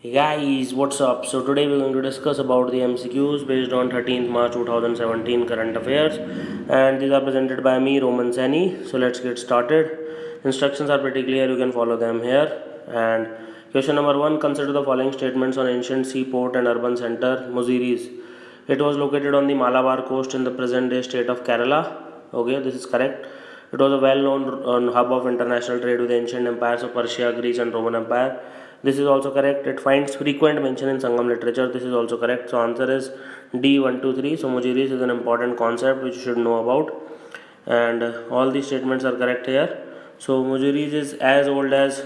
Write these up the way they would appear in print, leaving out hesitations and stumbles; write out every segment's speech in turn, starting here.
Hey guys, what's up? So today we're going to discuss about the MCQs based on 13th March 2017 current affairs, and these are presented by me, Roman Sani. So let's get started. Instructions are pretty clear, you can follow them here. And question number 1, consider the following statements on ancient seaport and urban center Muziris. It was located on the Malabar coast in the present day state of Kerala. Okay, this is correct. It was a well-known hub of international trade with ancient empires of Persia, Greece, and Roman Empire. This is also correct. It finds frequent mention in Sangam literature. This is also correct. So answer is D123. So Mujiris is an important concept which you should know about, and all these statements are correct here. So Mujiris is as old as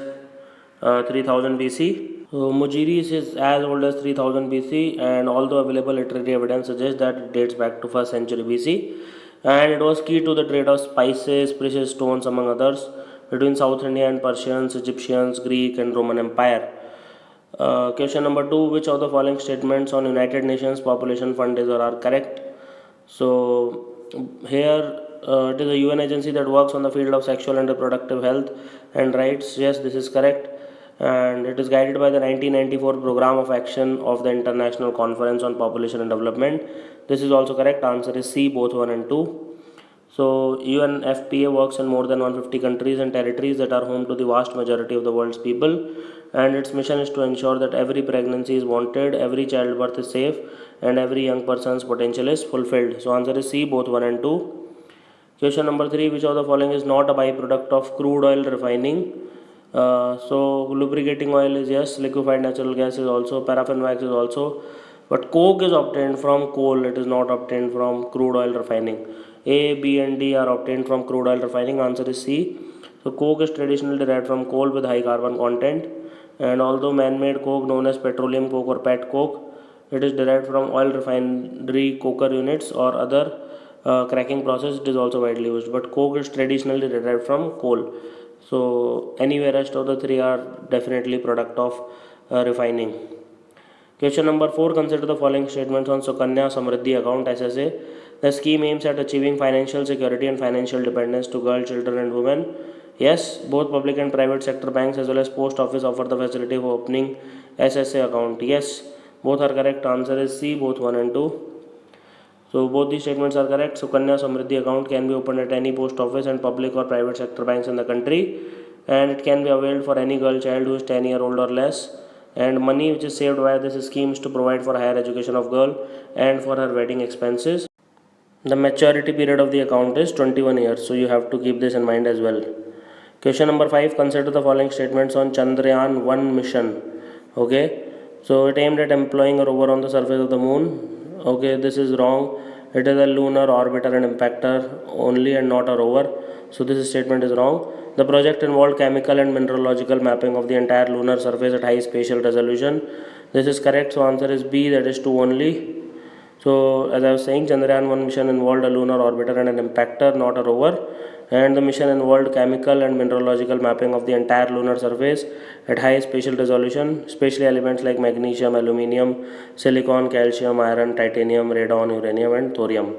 3000 BC. So Mujiris is as old as 3000 BC, and although available literary evidence suggests that it dates back to 1st century BC, and it was key to the trade of spices, precious stones, among others, between South India and Persians, Egyptians, Greek, and Roman Empire. Question number 2, which of the following statements on United Nations Population Fund is or are correct? So here it is a UN agency that works on the field of sexual and reproductive health and rights. Yes, this is correct. And it is guided by the 1994 Program of Action of the International Conference on Population and Development. This is also correct. Answer is C, both 1 and 2. So UNFPA works in more than 150 countries and territories that are home to the vast majority of the world's people, and its mission is to ensure that every pregnancy is wanted, every childbirth is safe, and every young person's potential is fulfilled. So answer is C, both 1 and 2. Question number 3, which of the following is not a byproduct of crude oil refining? So lubricating oil is yes, liquefied natural gas is also, paraffin wax is also, but coke is obtained from coal, it is not obtained from crude oil refining. A, B, and D are obtained from crude oil refining. Answer is C. So coke is traditionally derived from coal with high carbon content, and although man-made coke known as petroleum coke or pet coke, it is derived from oil refinery coker units or other cracking process. It is also widely used, but coke is traditionally derived from coal. So anyway, rest of the three are definitely product of refining. Question number 4, consider the following statements on Sukanya Samriddhi account SSA. The scheme aims at achieving financial security and financial dependence to girls, children, and women. Yes, both public and private sector banks as well as post office offer the facility of opening SSA account. Yes, both are correct. Answer is C, both 1 and 2. So both these statements are correct. Sukanya Samriddhi account can be opened at any post office and public or private sector banks in the country, and it can be availed for any girl child who is 10 years old or less. And money which is saved via this scheme is to provide for higher education of girl and for her wedding expenses. The maturity period of the account is 21 years, so you have to keep this in mind as well. Question number 5, consider the following statements on Chandrayaan 1 mission. Okay, so it aimed at employing a rover on the surface of the moon. Okay, this is wrong. It is a lunar orbiter and impactor only and not a rover. So this statement is wrong. The project involved chemical and mineralogical mapping of the entire lunar surface at high spatial resolution. This is correct. So answer is B, that is 2 only. So as I was saying, Chandrayaan 1 mission involved a lunar orbiter and an impactor, not a rover. And the mission involved chemical and mineralogical mapping of the entire lunar surface at high spatial resolution, especially elements like magnesium, aluminium, silicon, calcium, iron, titanium, radon, uranium, and thorium.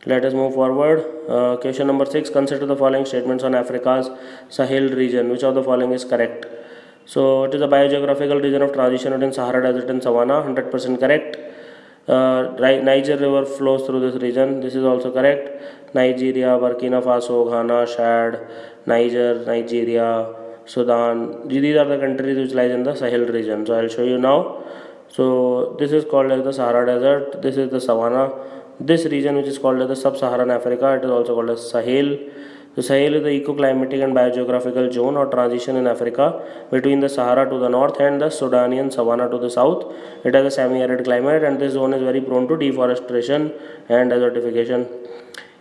Let us move forward. Question number 6, consider the following statements on Africa's Sahel region. Which of the following is correct? So it is a biogeographical region of transition between Sahara Desert and Savannah. 100% correct. Niger River flows through this region. This is also correct. Nigeria, Burkina Faso, Ghana, Chad, Niger, Nigeria, Sudan. These are the countries which lies in the Sahel region. So I'll show you now. So this is called as the Sahara Desert. This is the Savannah. This region, which is called as the Sub-Saharan Africa, it is also called as Sahel. The Sahel is the ecoclimatic and biogeographical zone or transition in Africa between the Sahara to the north and the Sudanian savanna to the south. It has a semi-arid climate, and this zone is very prone to deforestation and desertification.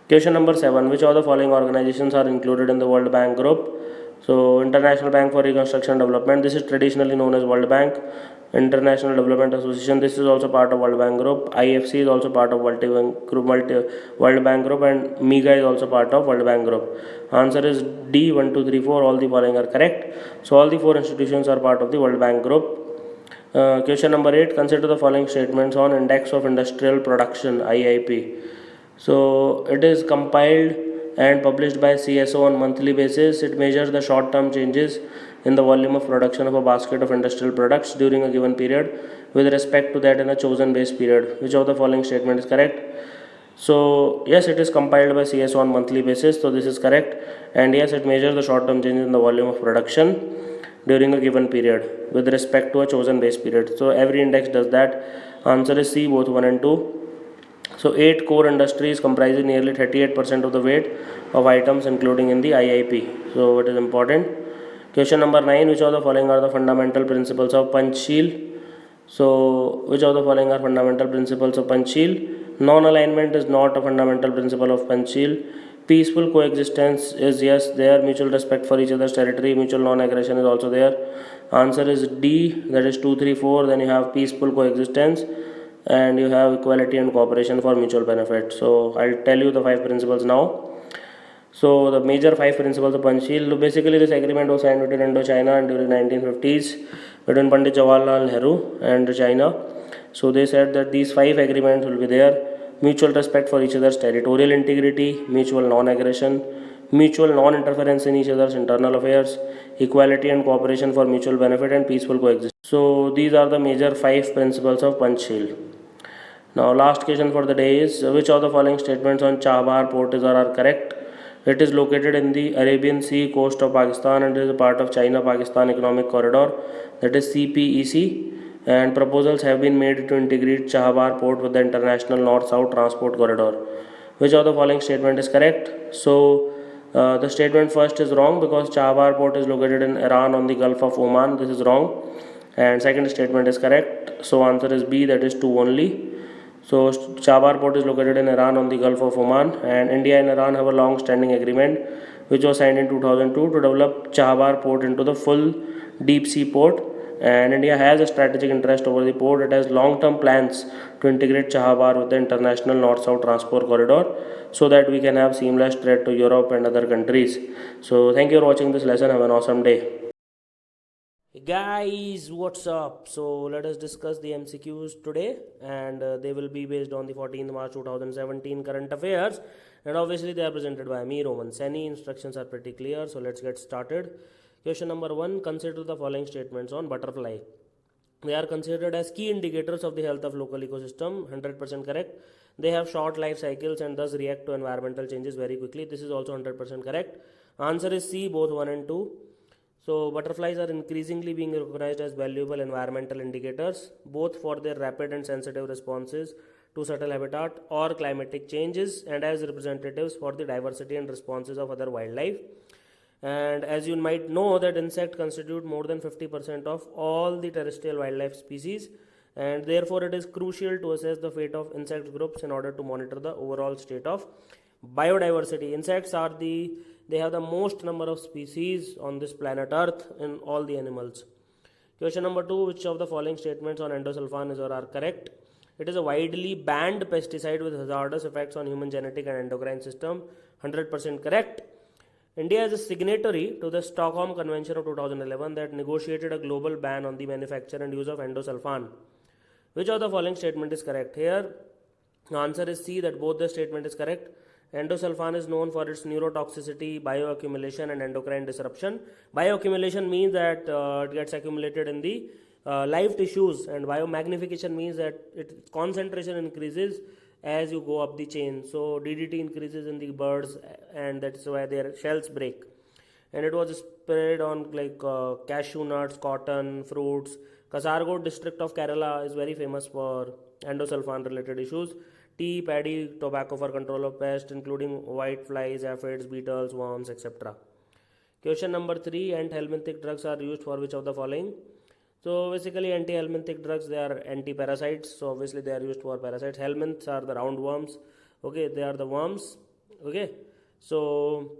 Question number 7, which of the following organizations are included in the World Bank Group? So International Bank for Reconstruction and Development, this is traditionally known as World Bank. International Development Association, this is also part of World Bank Group. IFC is also part of World Bank Group, and MEGA is also part of World Bank Group. Answer is D, 1, 2, 3, 4. All the following are correct. So all the four institutions are part of the World Bank Group. Question number 8, consider the following statements on Index of Industrial Production IIP. So it is compiled and published by CSO on monthly basis. It measures the short term changes in the volume of production of a basket of industrial products during a given period with respect to that in a chosen base period. Which of the following statement is correct? So yes, it is compiled by CSO on monthly basis, so this is correct. And yes, it measures the short-term changes in the volume of production during a given period with respect to a chosen base period. So every index does that. Answer is C, both 1 and 2. So 8 core industries comprising nearly 38% of the weight of items including in the IIP. So it is important. Question number 9. Which of the following are the fundamental principles of Panchsheel? So which of the following are fundamental principles of Panchsheel? Non-alignment is not a fundamental principle of Panchsheel. Peaceful coexistence is yes there. Mutual respect for each other's territory. Mutual non-aggression is also there. Answer is D, that is 2, 3, 4. Then you have peaceful coexistence and you have equality and cooperation for mutual benefit. So I'll tell you the 5 principles now. So the major 5 principles of Panchsheel. Basically, this agreement was signed between Indochina and during 1950s between Pandit Jawaharlal Nehru and China. So they said that these 5 agreements will be there: mutual respect for each other's territorial integrity, mutual non-aggression, mutual non-interference in each other's internal affairs, equality and cooperation for mutual benefit, and peaceful coexistence. So these are the major 5 principles of Panchsheel. Now, last question for the day is which of the following statements on Chabahar port are correct? It is located in the Arabian Sea coast of Pakistan and is a part of China-Pakistan Economic Corridor, that is CPEC. And proposals have been made to integrate Chabahar port with the International North-South Transport Corridor. Which of the following statement is correct? So, the statement first is wrong because Chabahar port is located in Iran on the Gulf of Oman. This is wrong. And second statement is correct. So answer is B, that is 2 only. So Chabahar port is located in Iran on the Gulf of Oman, and India and Iran have a long-standing agreement which was signed in 2002 to develop Chabahar port into the full deep sea port. And India has a strategic interest over the port. It has long-term plans to integrate Chabahar with the international north-south transport corridor so that we can have seamless trade to Europe and other countries. So thank you for watching this lesson. Have an awesome day. Hey guys, what's up? So let us discuss the MCQs today, and they will be based on the 14th March 2017 current affairs, and obviously they are presented by me, Roman Seni. Instructions are pretty clear, so let's get started. Question number 1. Consider the following statements on butterfly. They are considered as key indicators of the health of local ecosystem. 100% correct. They have short life cycles and thus react to environmental changes very quickly. This is also 100% correct. Answer is C, both 1 and 2. So butterflies are increasingly being recognized as valuable environmental indicators, both for their rapid and sensitive responses to subtle habitat or climatic changes, and as representatives for the diversity and responses of other wildlife. And as you might know that insects constitute more than 50% of all the terrestrial wildlife species, and therefore it is crucial to assess the fate of insect groups in order to monitor the overall state of biodiversity. Insects they have the most number of species on this planet Earth in all the animals. Question number 2. Which of the following statements on endosulfan are correct? It is a widely banned pesticide with hazardous effects on human genetic and endocrine system. 100% correct. India is a signatory to the Stockholm Convention of 2011 that negotiated a global ban on the manufacture and use of endosulfan. Which of the following statement is correct? Here, the answer is C, that both the statement is correct. Endosulfan is known for its neurotoxicity, bioaccumulation, and endocrine disruption. Bioaccumulation means that it gets accumulated in the live tissues, and biomagnification means that its concentration increases as you go up the chain. So DDT increases in the birds, and that's why their shells break. And it was spread on like cashew nuts, cotton, fruits. Kasaragod district of Kerala is very famous for endosulfan related issues. Tea, paddy, tobacco for control of pests including white flies, aphids, beetles, worms, etc. Question number 3. Antihelminthic drugs are used for which of the following? So basically antihelminthic drugs, they are anti-parasites. So obviously they are used for parasites. Helminths are the roundworms. Okay, they are the worms. Okay, so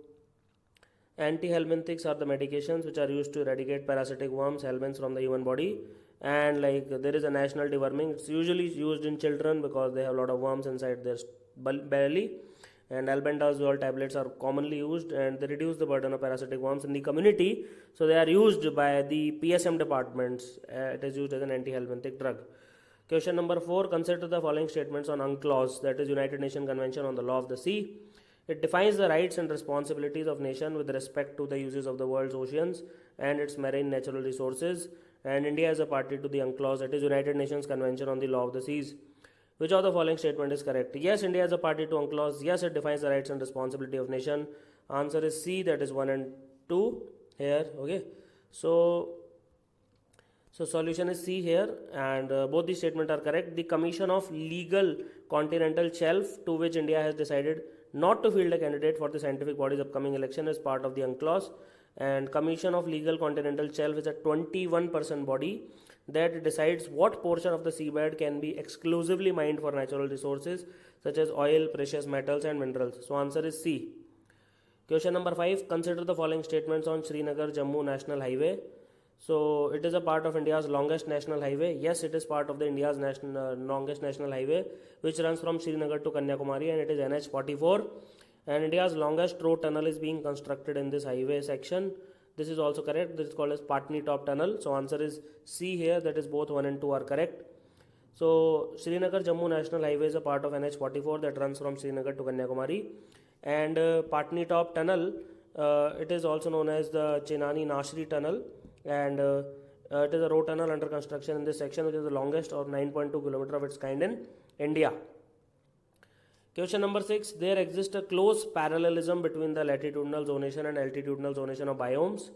antihelminthics are the medications which are used to eradicate parasitic worms, helminths from the human body. And like there is a national deworming. It's usually used in children because they have a lot of worms inside their belly. And albendazole tablets are commonly used, and they reduce the burden of parasitic worms in the community. So they are used by the PSM departments. It is used as an antihelminthic drug. Question number 4. Consider the following statements on UNCLOS, that is United Nations Convention on the Law of the Sea. It defines the rights and responsibilities of nation with respect to the uses of the world's oceans and its marine natural resources. And India is a party to the UNCLOS, that is United Nations Convention on the Law of the Seas. Which of the following statement is correct? Yes, India is a party to UNCLOS. Yes, it defines the rights and responsibility of nation. Answer is C, that is 1 and 2 here. Okay, so solution is C here, and both these statements are correct. The Commission of Legal Continental Shelf, to which India has decided not to field a candidate for the scientific body's upcoming election, is part of the UNCLOS. And Commission of Legal Continental Shelf is a 21% body that decides what portion of the seabed can be exclusively mined for natural resources such as oil, precious metals and minerals. So answer is C. Question number 5. Consider the following statements on Srinagar Jammu National Highway. So it is a part of India's longest national highway. Yes, it is part of the India's longest national highway, which runs from Srinagar to Kanyakumari, and it is NH44. And India's longest road tunnel is being constructed in this highway section. This is also correct. This is called as Patni Top Tunnel. So answer is C here. That is both 1 and 2 are correct. So Srinagar Jammu National Highway is a part of NH44 that runs from Srinagar to Kanyakumari. And Patni Top Tunnel, it is also known as the Chenani Nashri Tunnel, and it is a road tunnel under construction in this section, which is the longest or 9.2 km of its kind in India. Question number 6. There exists a close parallelism between the latitudinal zonation and altitudinal zonation of biomes.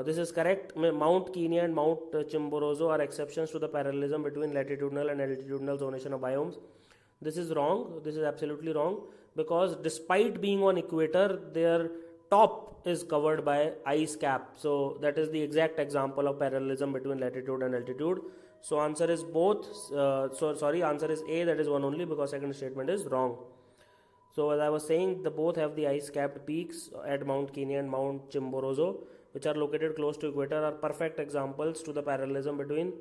This is correct. Mount Kenya and Mount Chimborazo are exceptions to the parallelism between latitudinal and altitudinal zonation of biomes. This is wrong. This is absolutely wrong, because despite being on equator, their top is covered by ice cap. So that is the exact example of parallelism between latitude and altitude. So answer is both. Answer is A, that is one only, because second statement is wrong. So as I was saying, the both have the ice capped peaks at Mount Kenya and Mount Chimborazo, which are located close to equator, are perfect examples to the parallelism between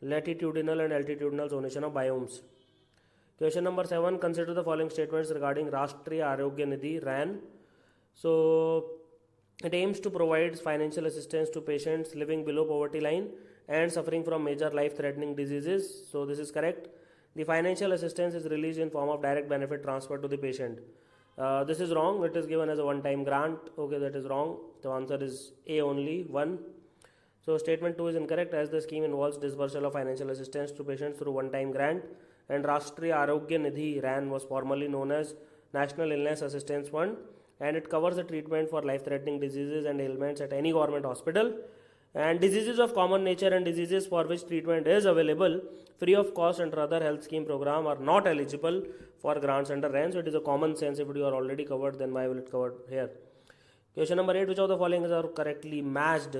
latitudinal and altitudinal zonation of biomes. Question number 7. Consider the following statements regarding Rashtriya Arogya Nidhi RAN. So it aims to provide financial assistance to patients living below poverty line and suffering from major life-threatening diseases. So this is correct. The financial assistance is released in form of direct benefit transfer to the patient. This is wrong. It is given as a one-time grant. Okay, that is wrong. The answer is A only, 1. So statement 2 is incorrect, as the scheme involves disbursal of financial assistance to patients through one-time grant, and Rashtriya Arogya Nidhi RAN was formerly known as National Illness Assistance Fund, and it covers the treatment for life-threatening diseases and ailments at any government hospital. And diseases of common nature and diseases for which treatment is available free of cost under other health scheme program are not eligible for grants under RAN. So it is a common sense. If you are already covered, then why will it covered here? Question number 8. Which of the following are correctly matched?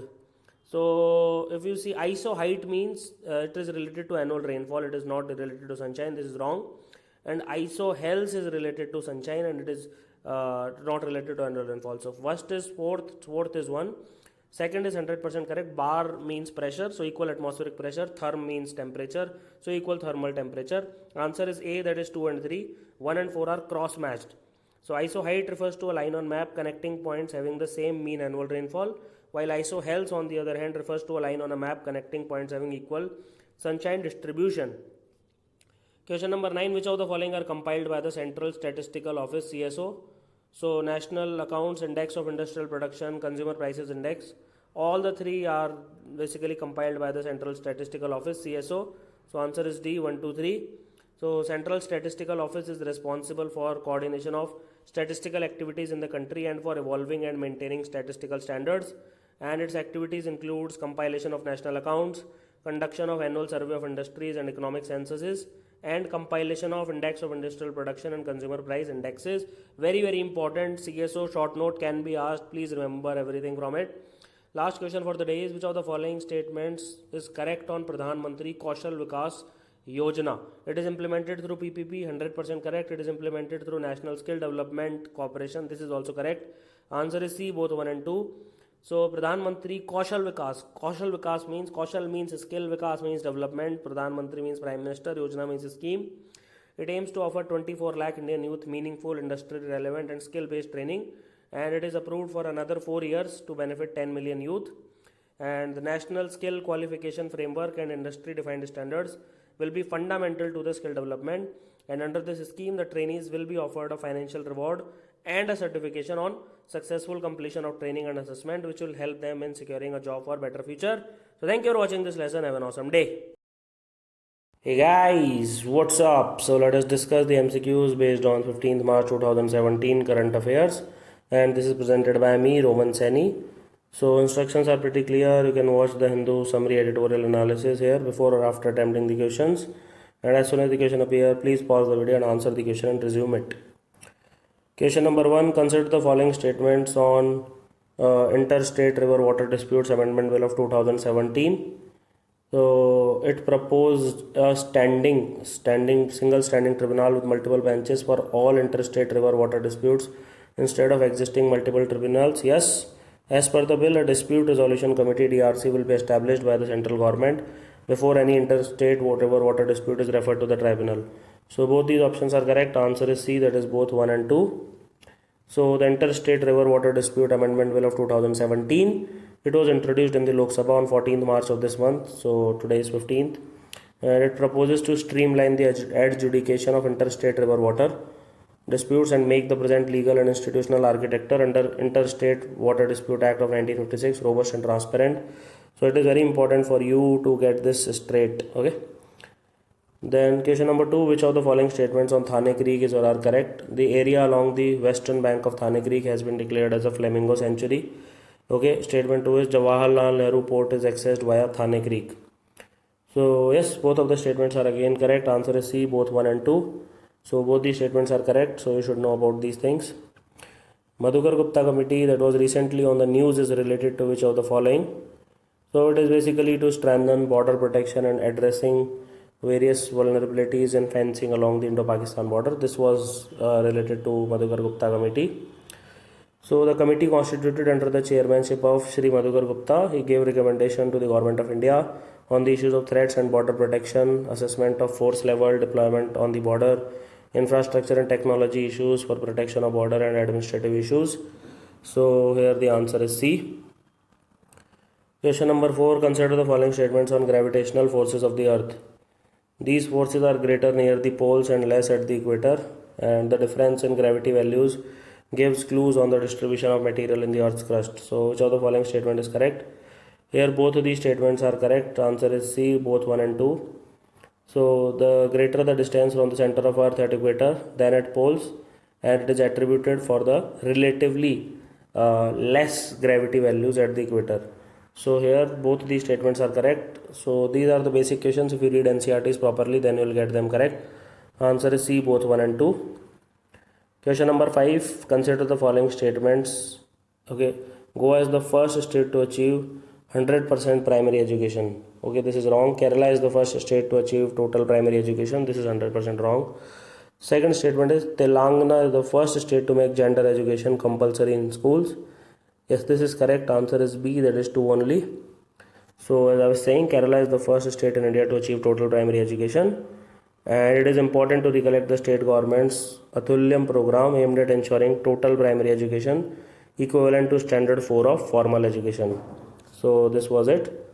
So if you see, ISO height means it is related to annual rainfall. It is not related to sunshine. This is wrong. And ISO health is related to sunshine, and it is not related to annual rainfall. So first is fourth is 1. Second is 100% correct. Bar means pressure, so equal atmospheric pressure. Therm means temperature, so equal thermal temperature. Answer is A, that is 2 and 3. 1 and 4 are cross matched. So ISO height refers to a line on map connecting points having the same mean annual rainfall, while ISO health on the other hand refers to a line on a map connecting points having equal sunshine distribution. Question number 9. Which of the following are compiled by the Central Statistical Office, CSO? So National Accounts, Index of Industrial Production, Consumer Prices Index, all the three are basically compiled by the Central Statistical Office, CSO. So answer is D, 1, 2, 3. So Central Statistical Office is responsible for coordination of statistical activities in the country and for evolving and maintaining statistical standards, and its activities includes compilation of national accounts, conduction of annual survey of industries and economic censuses, and compilation of index of industrial production and consumer price indexes. Very, very important. CSO short note can be asked. Please remember everything from it. Last question for the day is, which of the following statements is correct on Pradhan Mantri Kaushal Vikas Yojana? It is implemented through PPP, 100% correct. It is implemented through National Skill Development Corporation. This is also correct. Answer is C, both 1 and 2. So Pradhan Mantri Kaushal Vikas. Kaushal Vikas means, Kaushal means skill, Vikas means development, Pradhan Mantri means Prime Minister, Yojana means scheme. It aims to offer 24 lakh Indian youth meaningful, industry relevant and skill based training, and it is approved for another 4 years to benefit 10 million youth. And the National Skill Qualification Framework and industry defined standards will be fundamental to the skill development, and under this scheme the trainees will be offered a financial reward and a certification on successful completion of training and assessment, which will help them in securing a job for better future. So thank you for watching this lesson. Have an awesome day. Hey guys, what's up? So let us discuss the MCQs based on 15th March 2017 current affairs, and this is presented by me, Roman Seni. So instructions are pretty clear. You can watch the Hindu summary editorial analysis here before or after attempting the questions, and as soon as the question appear, please pause the video and answer the question and resume it. Question number 1. Consider the following statements on Interstate River Water Disputes Amendment Bill of 2017. So it proposed a single standing tribunal with multiple benches for all interstate river water disputes instead of existing multiple tribunals. Yes, as per the bill, a dispute resolution committee (DRC) will be established by the central government before any interstate river water dispute is referred to the tribunal. So both these options are correct. Answer is C, that is both 1 and 2. So the Interstate River Water Dispute Amendment Bill of 2017, it was introduced in the Lok Sabha on 14th March of this month. So today is 15th. And it proposes to streamline the adjudication of interstate river water disputes and make the present legal and institutional architecture under Interstate Water Dispute Act of 1956 robust and transparent. So it is very important for you to get this straight. Okay. Then question number 2. Which of the following statements on Thane Creek is or are correct? The area along the western bank of Thane Creek has been declared as a flamingo sanctuary. Okay. Statement 2 is Jawaharlal Nehru Port is accessed via Thane Creek. So yes, both of the statements are again correct. Answer is C, both 1 and 2. So both these statements are correct. So you should know about these things. Madhukar Gupta committee that was recently on the news is related to which of the following? So it is basically to strengthen border protection and addressing various vulnerabilities in fencing along the Indo-Pakistan border. This was related to Madhukar Gupta committee. So the committee constituted under the chairmanship of Shri Madhukar Gupta. He gave recommendation to the Government of India on the issues of threats and border protection, assessment of force level deployment on the border, infrastructure and technology issues for protection of border, and administrative issues. So here the answer is C. Question number 4. Consider the following statements on gravitational forces of the earth. These forces are greater near the poles and less at the equator, and the difference in gravity values gives clues on the distribution of material in the earth's crust. So which of the following statement is correct? Here both of these statements are correct. Answer is C, both 1 and 2. So the greater the distance from the center of earth at equator than at poles, and it is attributed for the relatively less gravity values at the equator. So here both these statements are correct. So these are the basic questions. If you read NCERTs properly, then you will get them correct. Answer is C, both 1 and 2. Question number 5. Consider the following statements. Okay, Goa is the first state to achieve 100% primary education. Okay, this is wrong. Kerala is the first state to achieve total primary education. This is 100% wrong. Second statement is Telangana is the first state to make gender education compulsory in schools. Yes, this is correct. Answer is B, that is 2 only. So as I was saying, Kerala is the first state in India to achieve total primary education, and it is important to recollect the state government's Atulyam program aimed at ensuring total primary education equivalent to standard 4 of formal education. So this was it.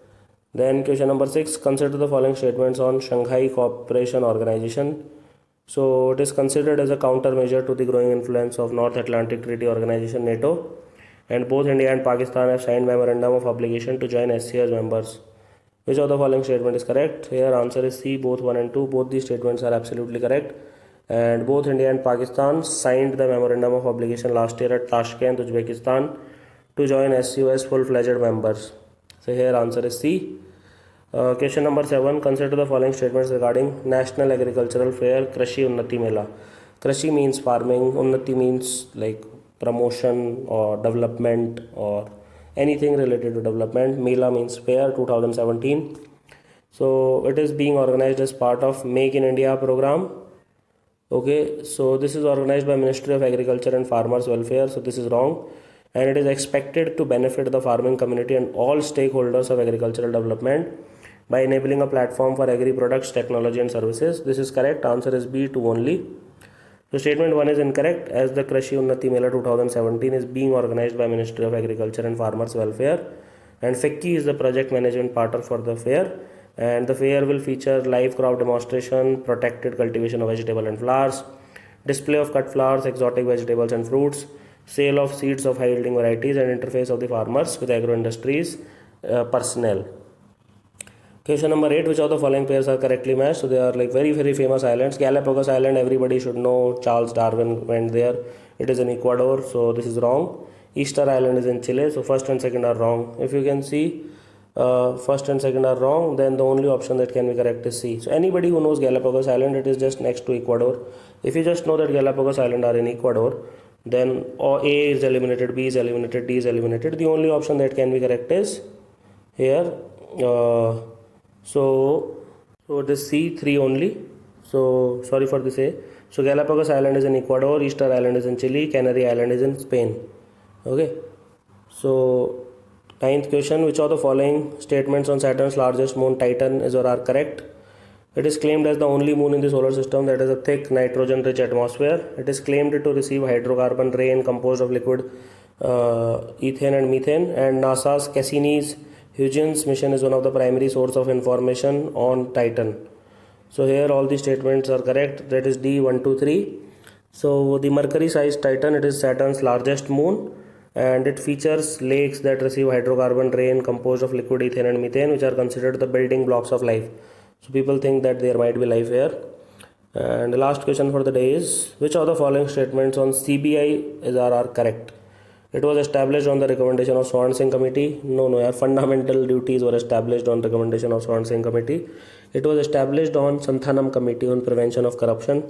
Then question number 6. Consider the following statements on Shanghai Cooperation Organization. So it is considered as a countermeasure to the growing influence of North Atlantic Treaty Organization (NATO), and both India and Pakistan have signed memorandum of obligation to join SCO as members. Which of the following statement is correct? Here answer is C, both 1 and 2. Both these statements are absolutely correct, and both India and Pakistan signed the memorandum of obligation last year at Tashkent, Uzbekistan, to join SCO as full-fledged members. So here answer is C. Question number 7. Consider the following statements regarding National Agricultural Fair Krishi Unnati Mela. Krishi means farming, Unnati means like promotion or development or anything related to development. Mela means fair, 2017. So it is being organized as part of Make in India program. Okay, so this is organized by Ministry of Agriculture and Farmers Welfare. So this is wrong, and it is expected to benefit the farming community and all stakeholders of agricultural development by enabling a platform for agri products, technology and services. This is correct. Answer is B, 2 only. So statement 1 is incorrect, as the Krishi Unnati Mela 2017 is being organized by Ministry of Agriculture and Farmers Welfare, and FICCI is the project management partner for the fair, and the fair will feature live crop demonstration, protected cultivation of vegetable and flowers, display of cut flowers, exotic vegetables and fruits, sale of seeds of high yielding varieties, and interface of the farmers with agro industries personnel. Question number 8, which of the following pairs are correctly matched? So they are like very, very famous islands. Galapagos Island, everybody should know. Charles Darwin went there. It is in Ecuador, so this is wrong. Easter Island is in Chile, so first and second are wrong. If you can see, first and second are wrong, then the only option that can be correct is C. So anybody who knows Galapagos Island, it is just next to Ecuador. If you just know that Galapagos Island are in Ecuador, then A is eliminated, B is eliminated, D is eliminated. The only option that can be correct is here. So it is C3 only. So sorry for this A. So Galapagos Island is in Ecuador, Easter Island is in Chile, Canary Island is in Spain. Okay. So 9th question, which of the following statements on Saturn's largest moon Titan is or are correct? It is claimed as the only moon in the solar system that has a thick nitrogen-rich atmosphere. It is claimed to receive hydrocarbon rain composed of liquid ethane and methane. And NASA's Cassini-Huygens mission is one of the primary source of information on Titan. So here all the statements are correct. That is D, 1, 2, 3. So the Mercury-sized Titan, it is Saturn's largest moon, and it features lakes that receive hydrocarbon rain composed of liquid ethane and methane, which are considered the building blocks of life. So people think that there might be life here. And the last question for the day is, which of the following statements on CBI are correct? It was established on the recommendation of Swan Singh Committee. No, fundamental duties were established on recommendation of Swan Singh Committee. It was established on Santhanam Committee on Prevention of Corruption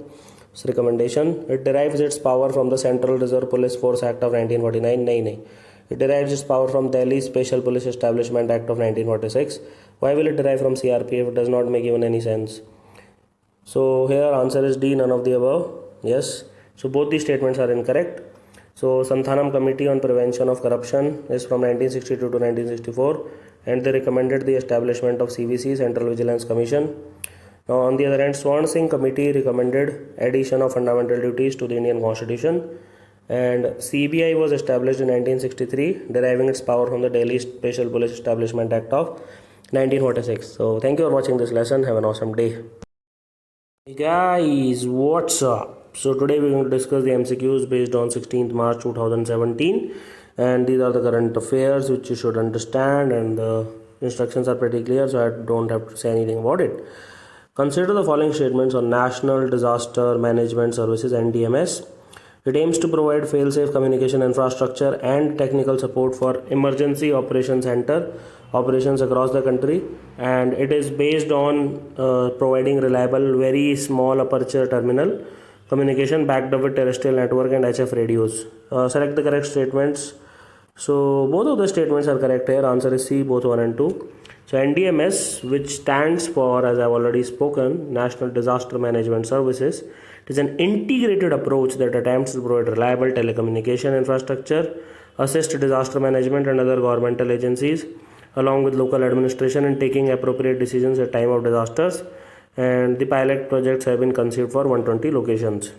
recommendation. It derives its power from the Central Reserve Police Force Act of 1949. No. It derives its power from Delhi Special Police Establishment Act of 1946. Why will it derive from CRPF? It does not make even any sense. So here answer is D, none of the above. Yes. So both these statements are incorrect. So Santhanam Committee on Prevention of Corruption is from 1962 to 1964, and they recommended the establishment of CVC, Central Vigilance Commission. Now on the other hand, Swan Singh Committee recommended addition of fundamental duties to the Indian Constitution, and CBI was established in 1963, deriving its power from the Delhi Special Police Establishment Act of 1946. So thank you for watching this lesson. Have an awesome day. Hey guys, what's up? So today we're going to discuss the MCQs based on 16th March 2017, and these are the current affairs which you should understand, and the instructions are pretty clear, so I don't have to say anything about it. Consider the following statements on National Disaster Management Services (NDMS). It aims to provide fail-safe communication infrastructure and technical support for Emergency Operations Center operations across the country, and it is based on providing reliable, very small aperture terminal communication backed up with terrestrial network and HF radios. Select the correct statements. So both of the statements are correct here. Answer is C, both 1 and 2. So NDMS, which stands for, as I've already spoken, National Disaster Management Services, it is an integrated approach that attempts to provide reliable telecommunication infrastructure, assist disaster management and other governmental agencies, along with local administration in taking appropriate decisions at time of disasters. And the pilot projects have been conceived for 120 locations.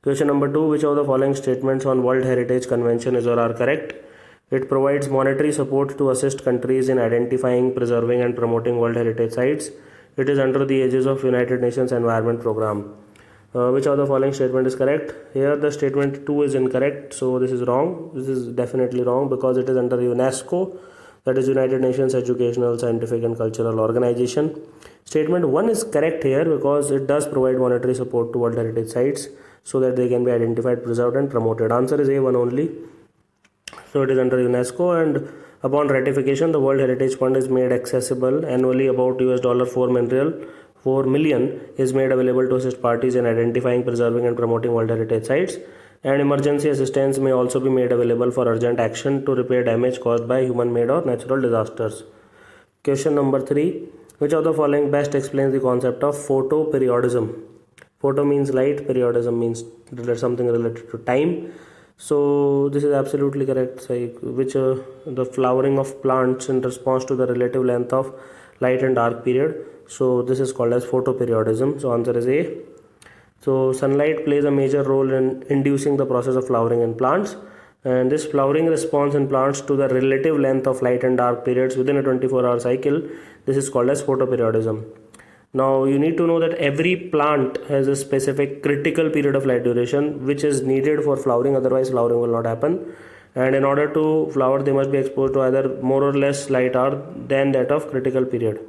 Question number 2, which of the following statements on World Heritage Convention is or are correct? It provides monetary support to assist countries in identifying, preserving and promoting World Heritage Sites. It is under the aegis of United Nations Environment Programme. Which of the following statement is correct? Here the statement 2 is incorrect, so this is wrong. This is definitely wrong because it is under UNESCO, that is United Nations Educational, Scientific and Cultural Organization. Statement 1 is correct here because it does provide monetary support to World Heritage Sites so that they can be identified, preserved and promoted. Answer is A1 only. So it is under UNESCO, and upon ratification the World Heritage Fund is made accessible annually. About $4 million is made available to assist parties in identifying, preserving and promoting World Heritage Sites, and emergency assistance may also be made available for urgent action to repair damage caused by human-made or natural disasters. Question number 3. Which of the following best explains the concept of photoperiodism? Photo means light, periodism means something related to time. So this is absolutely correct. The flowering of plants in response to the relative length of light and dark period. So this is called as photoperiodism. So answer is A. So sunlight plays a major role in inducing the process of flowering in plants, and this flowering response in plants to the relative length of light and dark periods within a 24-hour cycle, this is called as photoperiodism. Now you need to know that every plant has a specific critical period of light duration which is needed for flowering, otherwise flowering will not happen. And in order to flower, they must be exposed to either more or less light hour than that of critical period.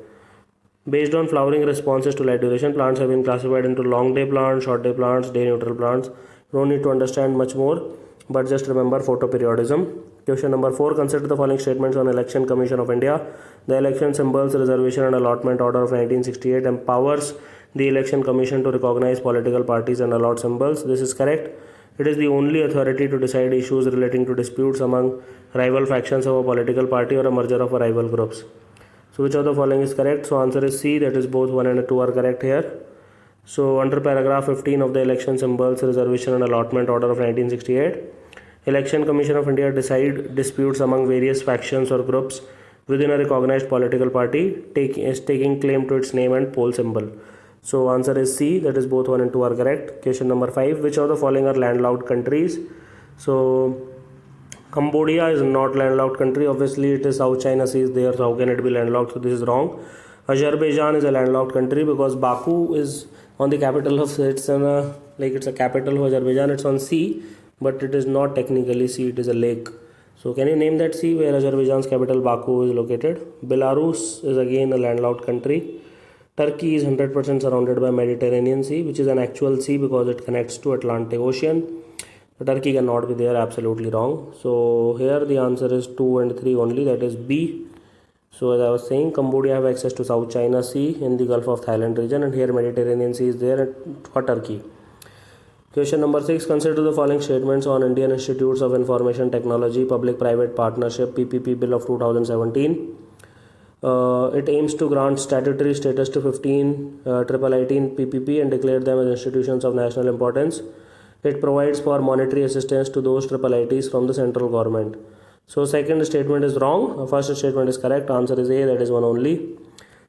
Based on flowering responses to light duration, plants have been classified into long day plants, short day plants, day neutral plants. You don't need to understand much more, but just remember photoperiodism. Question number 4. Consider the following statements on Election Commission of India. The Election Symbols Reservation and Allotment Order of 1968 empowers the Election Commission to recognize political parties and allot symbols. This is correct. It is the only authority to decide issues relating to disputes among rival factions of a political party or a merger of rival groups. So which of the following is correct? So answer is C, that is both 1 and 2 are correct here. So under paragraph 15 of the Election Symbols Reservation and Allotment Order of 1968, Election Commission of India decide disputes among various factions or groups within a recognized political party taking claim to its name and poll symbol. So answer is C, that is both 1 and 2 are correct. Question number 5, which of the following are landlocked countries? So Cambodia is not landlocked country. Obviously, it is South China Sea is there, so how can it be landlocked? So this is wrong. Azerbaijan is a landlocked country because Baku is on the capital of it's a capital of Azerbaijan. It's on sea, but it is not technically sea. It is a lake. So can you name that sea where Azerbaijan's capital Baku is located? Belarus is again a landlocked country. Turkey is 100% surrounded by Mediterranean Sea, which is an actual sea because it connects to Atlantic Ocean. Turkey cannot be there, absolutely wrong. So here the answer is 2 and 3 only, that is B. So as I was saying, Cambodia have access to South China Sea in the Gulf of Thailand region, and here Mediterranean Sea is there for Turkey. Question number 6. Consider the following statements on Indian Institutes of Information Technology Public-Private Partnership PPP Bill of 2017. It aims to grant statutory status to 15 IIIT in PPP and declare them as institutions of national importance. It provides for monetary assistance to those IIITs from the central government. So second statement is wrong. First statement is correct. Answer is A, that is 1 only.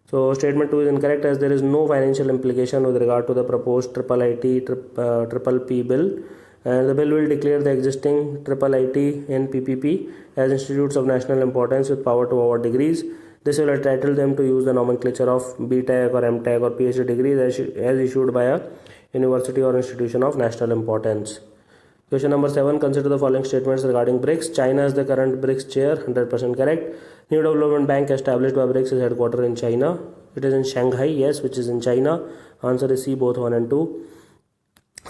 So statement 2 is incorrect as there is no financial implication with regard to the proposed IIIT bill. And the bill will declare the existing IIIT and PPP as institutes of national importance with power to award degrees. This will entitle them to use the nomenclature of BTech or MTech or PhD degrees as issued by a university or institution of national importance. Question number 7. Consider the following statements regarding BRICS. China is the current BRICS chair, 100% correct. New Development Bank established by BRICS is headquartered in China. It is in Shanghai, yes, which is in China. Answer is C, both 1 and 2.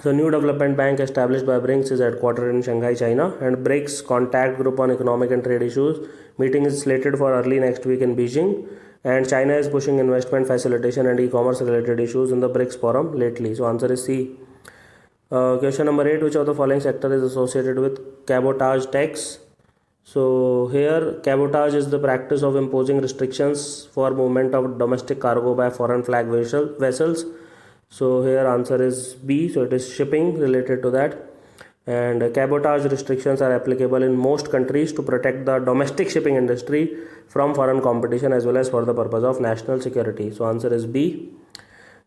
So New Development Bank established by BRICS is headquartered in Shanghai, China. And BRICS Contact Group on Economic and Trade Issues meeting is slated for early next week in Beijing. And China is pushing investment facilitation and e-commerce related issues in the BRICS forum lately. So answer is C. Question number 8. Which of the following sector is associated with cabotage tax? So here cabotage is the practice of imposing restrictions for movement of domestic cargo by foreign flag vessels. So here answer is B. So it is shipping related to that. And cabotage restrictions are applicable in most countries to protect the domestic shipping industry from foreign competition as well as for the purpose of national security. So answer is B.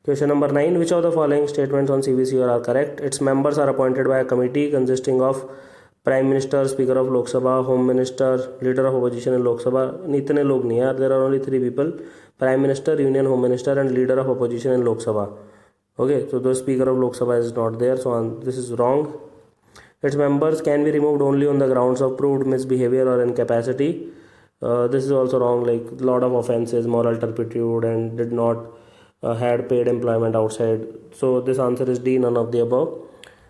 Question number 9. Which of the following statements on CVCR are correct? Its members are appointed by a committee consisting of Prime Minister, Speaker of Lok Sabha, Home Minister, Leader of Opposition in Lok Sabha. Itne log nahi yaar, there are only 3 people: Prime Minister, Union Home Minister, and Leader of Opposition in Lok Sabha. Okay, so the Speaker of Lok Sabha is not there, so this is wrong. Its members can be removed only on the grounds of proved misbehavior or incapacity. This is also wrong, like a lot of offences, moral turpitude, and did not had paid employment outside. So this answer is D, none of the above.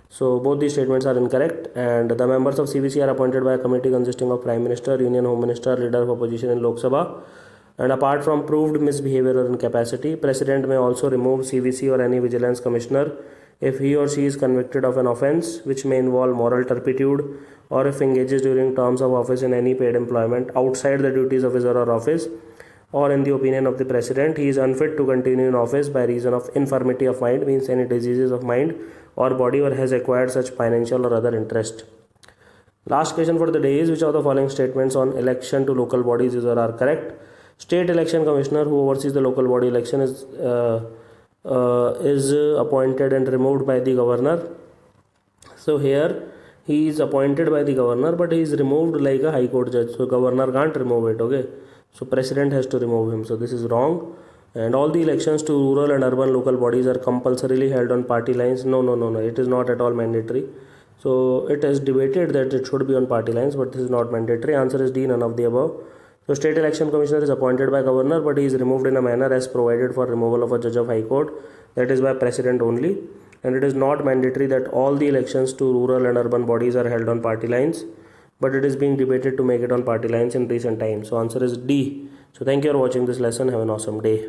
So both these statements are incorrect, and the members of CVC are appointed by a committee consisting of Prime Minister, Union Home Minister, Leader of Opposition in Lok Sabha. And apart from proved misbehavior or incapacity, President may also remove CVC or any vigilance commissioner if he or she is convicted of an offence which may involve moral turpitude, or if engages during terms of office in any paid employment outside the duties of his or her office, or in the opinion of the President he is unfit to continue in office by reason of infirmity of mind, means any diseases of mind or body, or has acquired such financial or other interest. Last question for the day is: which of the following statements on election to local bodies is or are correct? State Election Commissioner who oversees the local body election is appointed and removed by the governor. So here he is appointed by the governor, but he is removed like a high court judge, so governor can't remove it. Okay, so president has to remove him, so this is wrong. And all the elections to rural and urban local bodies are compulsorily held on party lines. No. It is not at all mandatory. So it is debated that it should be on party lines, but this is not mandatory. Answer is D, none of the above. So state election commissioner is appointed by governor, but he is removed in a manner as provided for removal of a judge of high court. That is by precedent only. And it is not mandatory that all the elections to rural and urban bodies are held on party lines, but it is being debated to make it on party lines in recent times. So answer is D. So thank you for watching this lesson. Have an awesome day.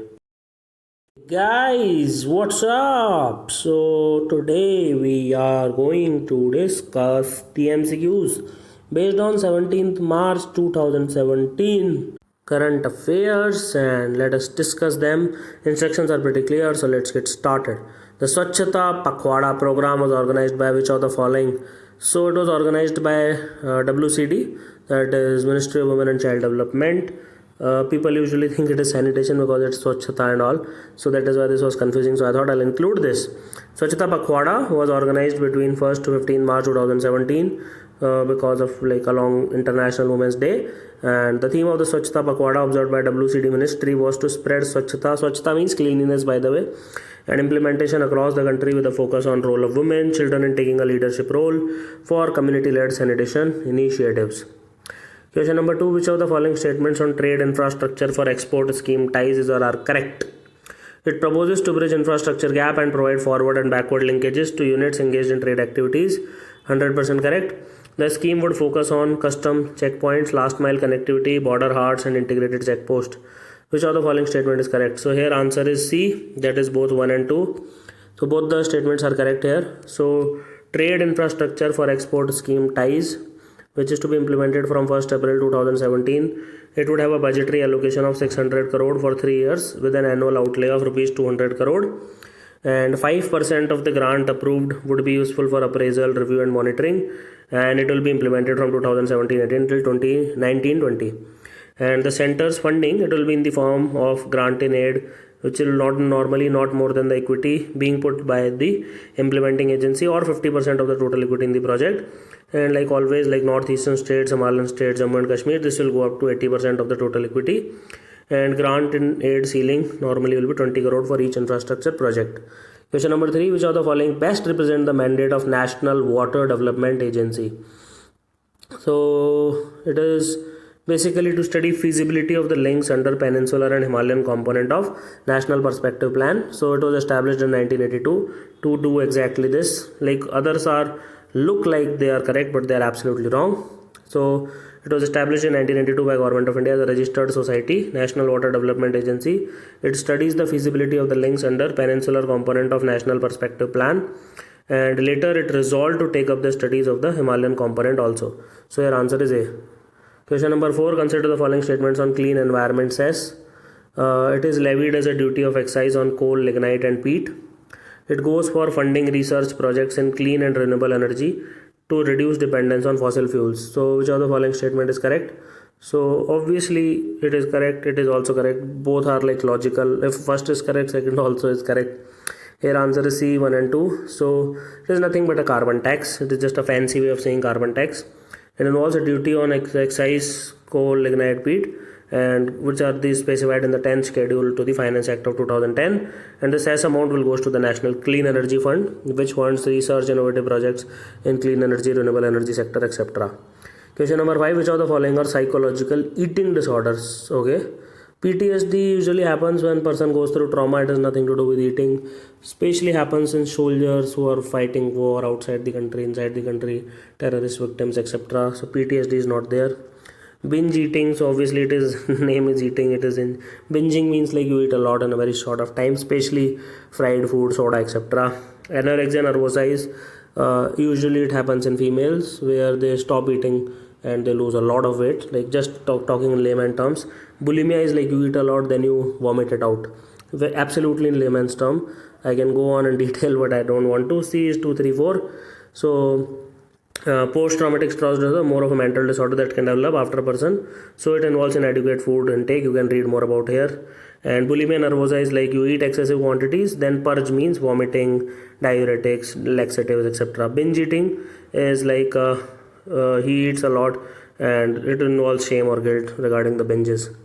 Guys, what's up? So today we are going to discuss the MCQs based on 17th March 2017 current affairs, and let us discuss them. Instructions are pretty clear, so let's get started. The Swachhata Pakhwada program was organized by which of the following? So it was organized by WCD, that is Ministry of Women and Child Development. People usually think it is sanitation because it's Swachhata and all, so that is why this was confusing, so I thought I'll include this. Swachhata Pakhwada was organized between 1st to 15th March 2017 because of like along International Women's Day, and the theme of the Swachhata Pakhwada observed by WCD Ministry was to spread Swachhata. Swachhata means cleanliness, by the way, and implementation across the country with a focus on role of women, children in taking a leadership role for community-led sanitation initiatives. Question number 2. Which of the following statements on trade infrastructure for export scheme ties are correct? It proposes to bridge infrastructure gap and provide forward and backward linkages to units engaged in trade activities. 100% correct. The scheme would focus on custom checkpoints, last mile connectivity, border hearts and integrated checkpost. Which of the following statement is correct? So here answer is C, that is both 1 and 2. So both the statements are correct here. So trade infrastructure for export scheme ties, which is to be implemented from 1st April 2017. It would have a budgetary allocation of 600 crore for 3 years with an annual outlay of rupees 200 crore. And 5% of the grant approved would be useful for appraisal, review and monitoring. And it will be implemented from 2017-18 till 2019-20. And the center's funding, it will be in the form of grant in aid, which will not normally not more than the equity being put by the implementing agency or 50% of the total equity in the project. And like always, like northeastern states, Himalayan states, Jammu and Kashmir, this will go up to 80% of the total equity. And grant in aid ceiling normally will be 20 crore for each infrastructure project. Question number 3. Which of the following best represent the mandate of National Water Development Agency? So it is basically to study feasibility of the links under peninsular and Himalayan component of National Perspective Plan. So it was established in 1982 to do exactly this. Like others are look like they are correct, but they are absolutely wrong. So it was established in 1992 by Government of India as a registered society, National Water Development Agency. It studies the feasibility of the links under peninsular component of National Perspective Plan, and later it resolved to take up the studies of the Himalayan component also. So your answer is A. Question number 4. Consider the following statements on clean environment cess. It is levied as a duty of excise on coal, lignite and peat. It goes for funding research projects in clean and renewable energy to reduce dependence on fossil fuels. So which of the following statement is correct? So obviously it is correct, it is also correct. Both are like logical. If first is correct, second also is correct. Here answer is C, 1 and 2. So it is nothing but a carbon tax. It is just a fancy way of saying carbon tax. It involves a duty on excise, coal, lignite, peat, and which are these specified in the 10th schedule to the Finance Act of 2010, and the cess amount will goes to the National Clean Energy Fund, which funds research innovative projects in clean energy, renewable energy sector, etc. Question number 5. Which of the following are psychological eating disorders? Okay, PTSD usually happens when person goes through trauma. It has nothing to do with eating. Especially happens in soldiers who are fighting war outside the country, inside the country, terrorist victims, etc. So PTSD is not there. Binge eating, so obviously it is name is eating, it is in binging means like you eat a lot in a very short of time, especially fried food, soda, etc. Anorexia nervosa is usually it happens in females where they stop eating and they lose a lot of weight, like just talking in layman terms. Bulimia is like you eat a lot then you vomit it out, absolutely in layman's term. I can go on in detail but I don't want to. C is 2, 3, 4. So post-traumatic stress disorder, more of a mental disorder that can develop after a person. So it involves inadequate food intake. You can read more about here. And bulimia nervosa is like you eat excessive quantities. Then purge means vomiting, diuretics, laxatives, etc. Binge eating is like he eats a lot and it involves shame or guilt regarding the binges.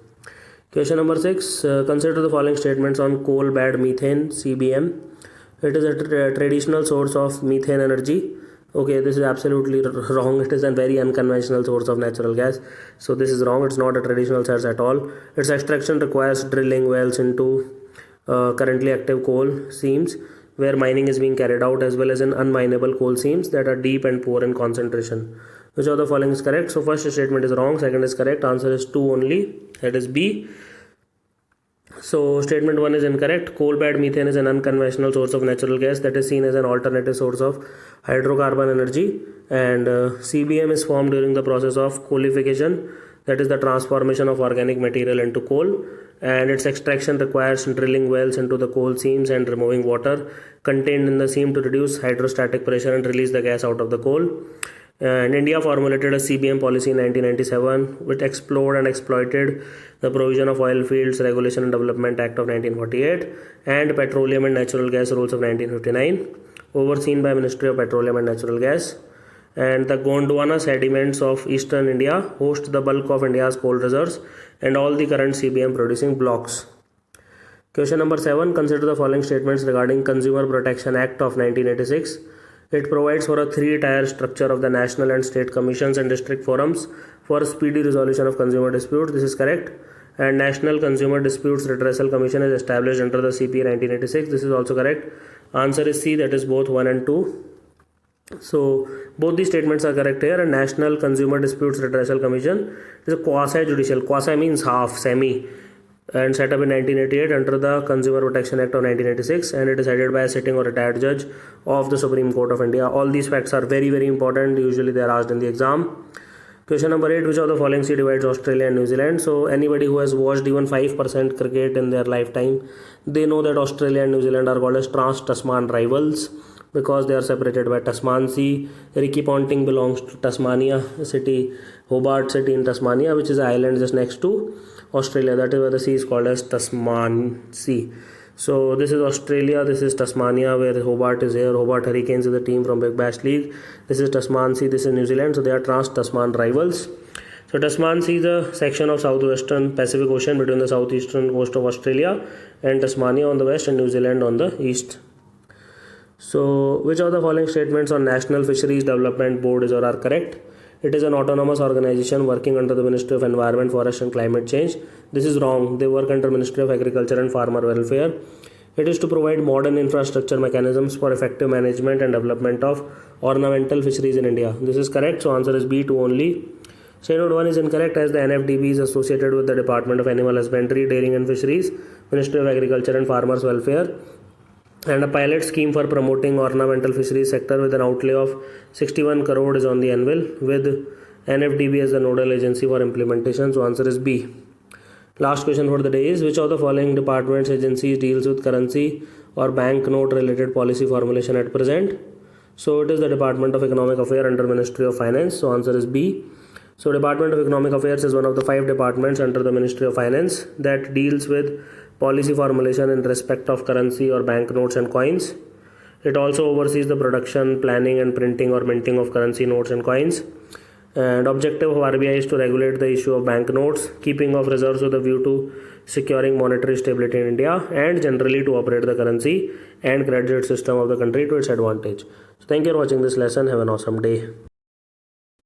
Question number 6. Consider the following statements on coal bed methane (CBM). It is a traditional source of methane energy. Okay, this is absolutely wrong. It is a very unconventional source of natural gas. So this is wrong. It's not a traditional source at all. Its extraction requires drilling wells into currently active coal seams where mining is being carried out, as well as in unminable coal seams that are deep and poor in concentration. Which of the following is correct? So first statement is wrong, second is correct. Answer is 2 only, that is B. So statement 1 is incorrect. Coal bed methane is an unconventional source of natural gas that is seen as an alternative source of hydrocarbon energy, and CBM is formed during the process of coalification, that is the transformation of organic material into coal, and its extraction requires drilling wells into the coal seams and removing water contained in the seam to reduce hydrostatic pressure and release the gas out of the coal. And India formulated a CBM policy in 1997, which explored and exploited the provision of Oil Fields Regulation and Development Act of 1948 and Petroleum and Natural Gas Rules of 1959, overseen by Ministry of Petroleum and Natural Gas. And the Gondwana sediments of eastern India host the bulk of India's coal reserves and all the current CBM producing blocks. Question number 7. Consider the following statements regarding Consumer Protection Act of 1986. It provides for a 3-tier structure of the national and state commissions and district forums for speedy resolution of consumer disputes. This is correct. And National Consumer Disputes Redressal Commission is established under the CP 1986. This is also correct. Answer is C, that is both 1 and 2. So both these statements are correct here. And National Consumer Disputes Redressal Commission is a quasi-judicial. Quasi means half, semi, and set up in 1988 under the Consumer Protection Act of 1986, and it is headed by a sitting or retired judge of the Supreme Court of India. All these facts are very, very important. Usually they are asked in the exam. Question number 8. Which of the following sea divides Australia and New Zealand? So anybody who has watched even 5% cricket in their lifetime, they know that Australia and New Zealand are called as trans-Tasman rivals because they are separated by Tasman Sea. Ricky Ponting belongs to Tasmania city, Hobart city in Tasmania, which is an island just next to Australia. That is why the sea is called as Tasman Sea. So this is Australia, this is Tasmania, where Hobart is here. Hobart Hurricanes is the team from Big Bash League. This is Tasman Sea, this is New Zealand. So they are trans-Tasman rivals. So Tasman Sea is a section of southwestern Pacific Ocean between the southeastern coast of Australia and Tasmania on the west and New Zealand on the east. So which of the following statements on National Fisheries Development Board is or are correct? It is an autonomous organization working under the Ministry of Environment, Forest and Climate Change. This is wrong. They work under Ministry of Agriculture and Farmer Welfare. It is to provide modern infrastructure mechanisms for effective management and development of ornamental fisheries in India. This is correct. So answer is B2 only. Statement 1 is incorrect, as the NFDB is associated with the Department of Animal Husbandry, Dairying and Fisheries, Ministry of Agriculture and Farmers Welfare, and a pilot scheme for promoting ornamental fisheries sector with an outlay of 61 crore is on the anvil, with NFDB as the nodal agency for implementation. So answer is B. Last question for the day is, which of the following departments, agencies deals with currency or banknote related policy formulation at present? So it is the Department of Economic Affairs under Ministry of Finance. So answer is B. So Department of Economic Affairs is one of the 5 departments under the Ministry of Finance that deals with policy formulation in respect of currency or banknotes and coins. It also oversees the production, planning and printing or minting of currency notes and coins. And objective of RBI is to regulate the issue of banknotes, keeping of reserves with a view to securing monetary stability in India, and generally to operate the currency and credit system of the country to its advantage. So thank you for watching this lesson. Have an awesome day.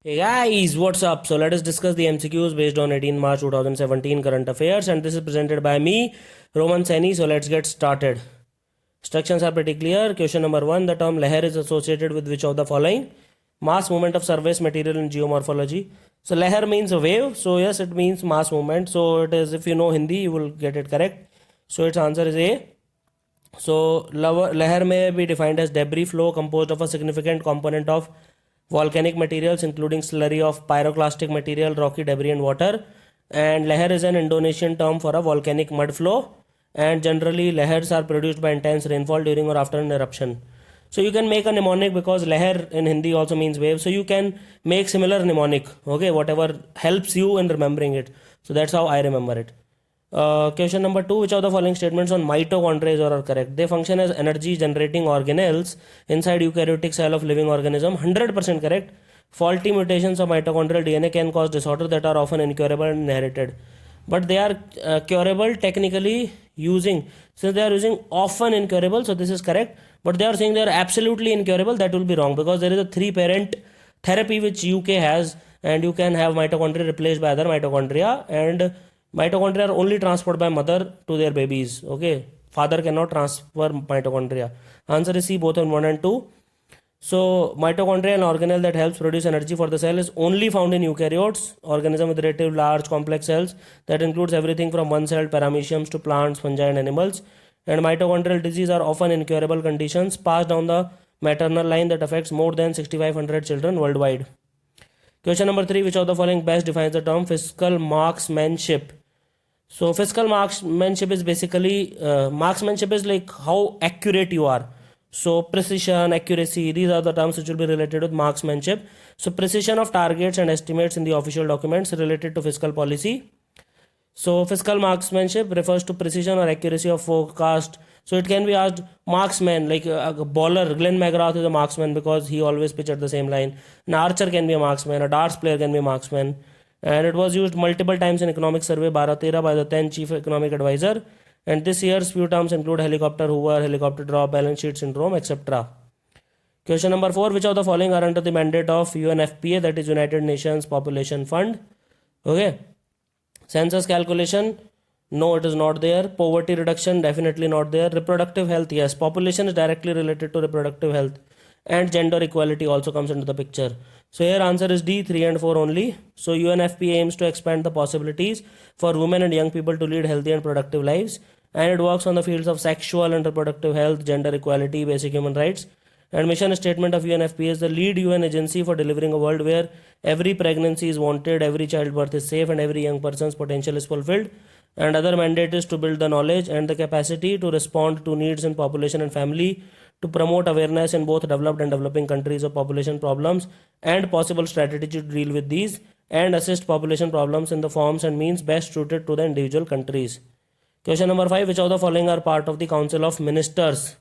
Hey guys, what's up? So let us discuss the MCQs based on 18 March 2017 current affairs, and this is presented by me, Roman Saini. So let's get started. Instructions are pretty clear. Question number 1. The term Leher is associated with which of the following? Mass movement of surface material in geomorphology. So Leher means a wave. So yes, it means mass movement. So it is, if you know Hindi, you will get it correct. So its answer is A. So Leher may be defined as debris flow composed of a significant component of volcanic materials including slurry of pyroclastic material, rocky debris and water. And Leher is an Indonesian term for a volcanic mud flow, and generally lehers are produced by intense rainfall during or after an eruption. So you can make a mnemonic, because leher in Hindi also means wave, so you can make similar mnemonic, okay, whatever helps you in remembering it. So that's how I remember it. Question number 2. Which of the following statements on mitochondria are correct? They function as energy generating organelles inside eukaryotic cell of living organism. 100% correct. Faulty mutations of mitochondrial DNA can cause disorders that are often incurable and inherited. but they are curable technically using, since they are using often incurable, so this is correct. But they are saying they are absolutely incurable, that will be wrong, because there is a 3-parent therapy which UK has, and you can have mitochondria replaced by other mitochondria, and mitochondria are only transferred by mother to their babies. Okay, father cannot transfer mitochondria. Answer is C, both in 1 and 2. So mitochondria, an organelle that helps produce energy for the cell, is only found in eukaryotes, organism with relatively large complex cells that includes everything from one-celled parameciums to plants, fungi and animals. And mitochondrial disease are often incurable conditions passed down the maternal line that affects more than 6,500 children worldwide. Question number 3, which of the following best defines the term fiscal marksmanship? So fiscal marksmanship is basically, marksmanship is like how accurate you are. So precision, accuracy, these are the terms which will be related with marksmanship. So precision of targets and estimates in the official documents related to fiscal policy. So fiscal marksmanship refers to precision or accuracy of forecast. So it can be asked marksman, like a bowler, Glenn McGrath is a marksman because he always pitch at the same line. An archer can be a marksman, a darts player can be a marksman. And it was used multiple times in Economic Survey 12-13 by the then Chief Economic Advisor. And this year's few terms include helicopter hoover, helicopter drop, balance sheet syndrome, etc. Question number 4, which of the following are under the mandate of UNFPA, that is United Nations Population Fund? Okay. Census calculation, no, it is not there. Poverty reduction, definitely not there. Reproductive health, yes. Population is directly related to reproductive health. And gender equality also comes into the picture. So here answer is D, 3 and 4 only. So UNFPA aims to expand the possibilities for women and young people to lead healthy and productive lives. And it works on the fields of sexual and reproductive health, gender equality, basic human rights. And mission statement of UNFPA is the lead UN agency for delivering a world where every pregnancy is wanted, every childbirth is safe, and every young person's potential is fulfilled. And other mandate is to build the knowledge and the capacity to respond to needs in population and family, to promote awareness in both developed and developing countries of population problems and possible strategy to deal with these, and assist population problems in the forms and means best suited to the individual countries. Question number 5, which of the following are part of the Council of Ministers?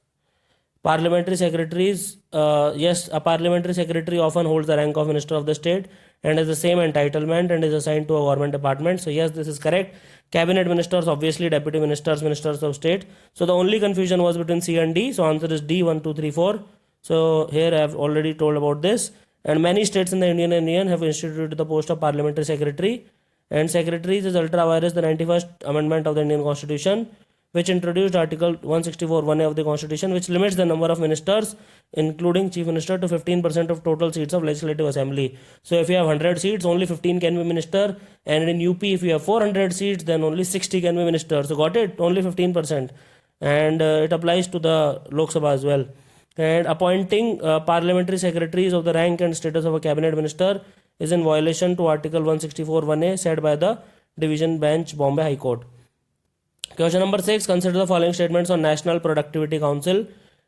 Parliamentary secretaries, yes, a parliamentary secretary often holds the rank of Minister of the State and has the same entitlement and is assigned to a government department. So yes, this is correct. Cabinet ministers, obviously deputy ministers, ministers of state. So the only confusion was between C and D. So answer is D, 1, 2, 3, 4. So here I have already told about this. And many states in the Indian Union have instituted the post of parliamentary secretary. And secretaries is ultra vires the 91st Amendment of the Indian Constitution, which introduced Article 164(1)(a) of the Constitution, which limits the number of ministers, including Chief Minister, to 15% of total seats of Legislative Assembly. So if you have 100 seats, only 15 can be minister, and in UP, if you have 400 seats, then only 60 can be minister. So got it? Only 15%. And it applies to the Lok Sabha as well. And appointing parliamentary secretaries of the rank and status of a cabinet minister is in violation to Article 164(1)(a) said by the Division Bench, Bombay High Court. Question number 6. Consider the following statements on National Productivity Council.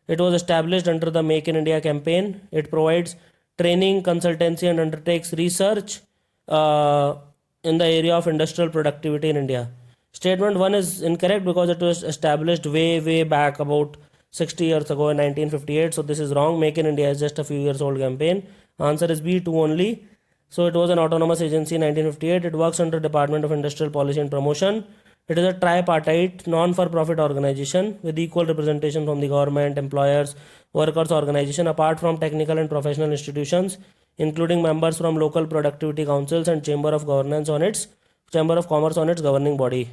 It was established under the Make in India campaign. It provides training, consultancy and undertakes research in the area of industrial productivity in India. Statement 1 is incorrect because it was established way back about 60 years ago in 1958. So this is wrong. Make in India is just a few years old campaign. Answer is B, 2 only. So it was an autonomous agency in 1958. It works under Department of Industrial Policy and Promotion. It is a tripartite, non-for-profit organization with equal representation from the government, employers, workers' organization, apart from technical and professional institutions, including members from local productivity councils and Chamber of Commerce on its governing body.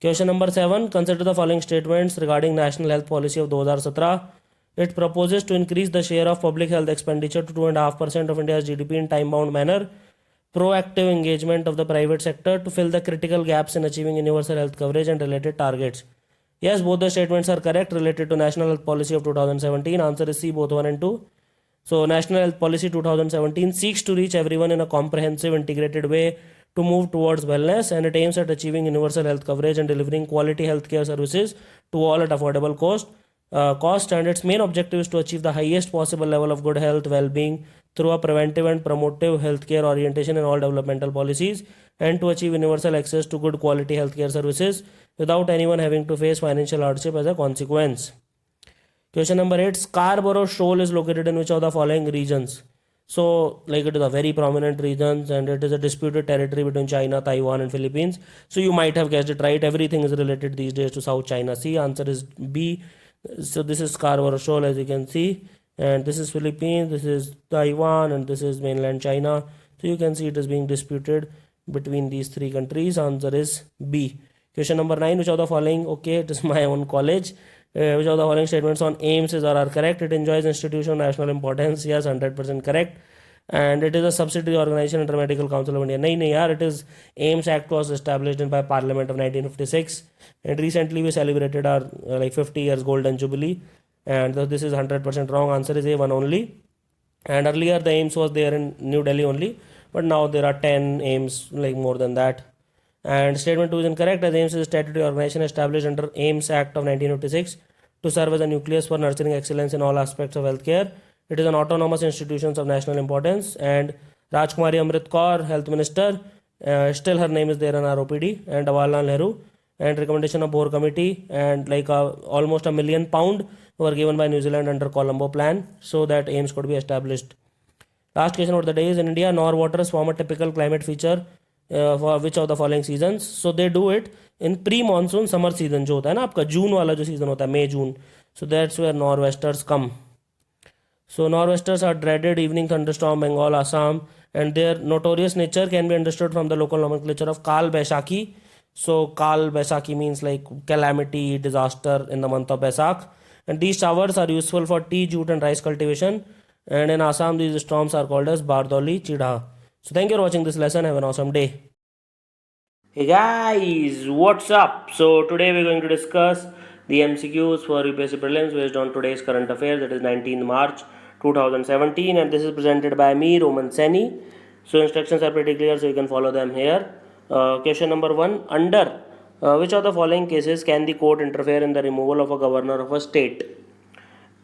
Question number 7. Consider the following statements regarding National Health Policy of 2017. It proposes to increase the share of public health expenditure to 2.5% of India's GDP in time-bound manner. Proactive engagement of the private sector to fill the critical gaps in achieving universal health coverage and related targets. Yes, both the statements are correct related to National Health Policy of 2017. Answer is C, both 1 and 2. So National Health Policy 2017 seeks to reach everyone in a comprehensive, integrated way to move towards wellness, and it aims at achieving universal health coverage and delivering quality healthcare services to all at affordable cost. And its main objective is to achieve the highest possible level of good health, well-being through a preventive and promotive healthcare orientation in all developmental policies, and to achieve universal access to good quality healthcare services without anyone having to face financial hardship as a consequence. Question number 8. Scarborough Shoal is located in which of the following regions? So like it is a very prominent regions and it is a disputed territory between China, Taiwan and Philippines. So you might have guessed it right. Everything is related these days to South China Sea. Answer is B. So this is Scarborough Shoal, as you can see, and this is Philippines, this is Taiwan, and this is mainland China. So you can see it is being disputed between these three countries. Answer is B. Question number 9. Which of the following, okay, it is my own college. Which of the following statements on AIMS are correct? It enjoys institutional national importance. Yes, 100% correct. And it is a subsidiary organization under Medical Council of India. नहीं यार, it is AIMS Act was established by Parliament of 1956, and recently we celebrated our like 50 years golden jubilee, and this is 100% wrong. Answer is A1 only. And earlier the AIMS was there in New Delhi only, but now there are 10 AIMS, like more than that. And statement 2 is incorrect, as AIMS is a statutory organization established under AIMS Act of 1956 to serve as a nucleus for nurturing excellence in all aspects of healthcare. It is an autonomous institution of national importance, and Rajkumari Amrit Kaur, Health Minister, still her name is there in ROPD, and Jawaharlal Nehru, and recommendation of Bohr Committee, and like almost £1 million were given by New Zealand under Colombo Plan so that AIMS could be established. Last question of the day is, in India, Nor waters form a typical climate feature for which of the following seasons? So they do it in pre-monsoon summer season जो होता है ना आपका जून वाला जो season होता है May June. So that's where nor'westers come. So nor'westers are dreaded evening thunderstorm Bengal, Assam, and their notorious nature can be understood from the local nomenclature of Kal Baisakhi. So Kal Baisakhi means like calamity, disaster in the month of Baisakh. And these showers are useful for tea, jute and rice cultivation. And in Assam, these storms are called as Bardoli Chidha. So thank you for watching this lesson. Have an awesome day. Hey guys, what's up? So today we're going to discuss the MCQs for UPSC prelims based on today's current affairs, that is 19th March 2017, and this is presented by me, Roman Seni. So instructions are pretty clear, so you can follow them here. Question number 1. Under which of the following cases can the court interfere in the removal of a governor of a state?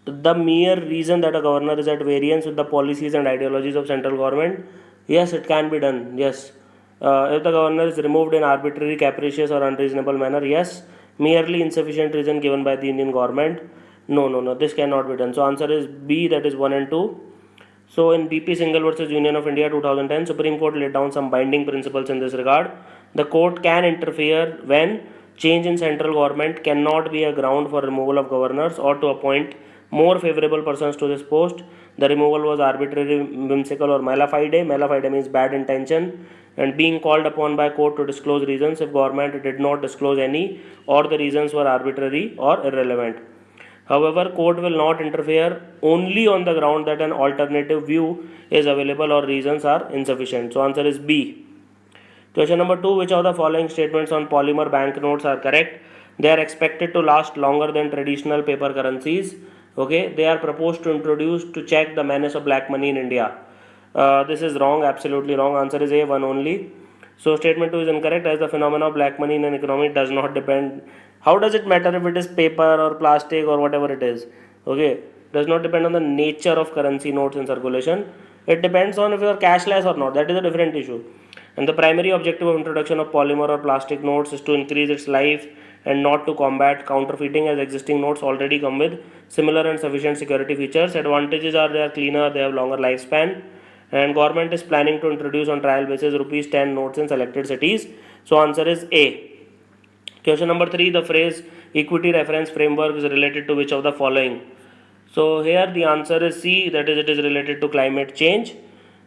The mere reason that a governor is at variance with the policies and ideologies of central government, yes, it can be done. Yes. If the governor is removed in arbitrary, capricious or unreasonable manner, yes. Merely insufficient reason given by the Indian government, no, this cannot be done. So answer is B, that is 1 and 2. So in BP Singhal versus Union of India 2010, Supreme Court laid down some binding principles in this regard. The court can interfere when change in central government cannot be a ground for removal of governors or to appoint more favorable persons to this post. The removal was arbitrary, whimsical or mala fide. Mala fide means bad intention, and being called upon by court to disclose reasons if government did not disclose any or the reasons were arbitrary or irrelevant. However, court will not interfere only on the ground that an alternative view is available or reasons are insufficient. So answer is B. Question number 2. Which of the following statements on polymer banknotes are correct? They are expected to last longer than traditional paper currencies. Okay, they are proposed to introduce to check the menace of black money in India. This is wrong, absolutely wrong. Answer is A, 1 only. So statement 2 is incorrect, as the phenomenon of black money in an economy does not depend. How does it matter if it is paper or plastic or whatever it is? Okay, does not depend on the nature of currency notes in circulation. It depends on if you are cashless or not. That is a different issue. And the primary objective of introduction of polymer or plastic notes is to increase its life and not to combat counterfeiting, as existing notes already come with similar and sufficient security features. Advantages are they are cleaner, they have longer lifespan, and government is planning to introduce on trial basis rupees 10 notes in selected cities. So answer is A. Question number 3. The phrase equity reference framework is related to which of the following? So here the answer is C, that is it is related to climate change.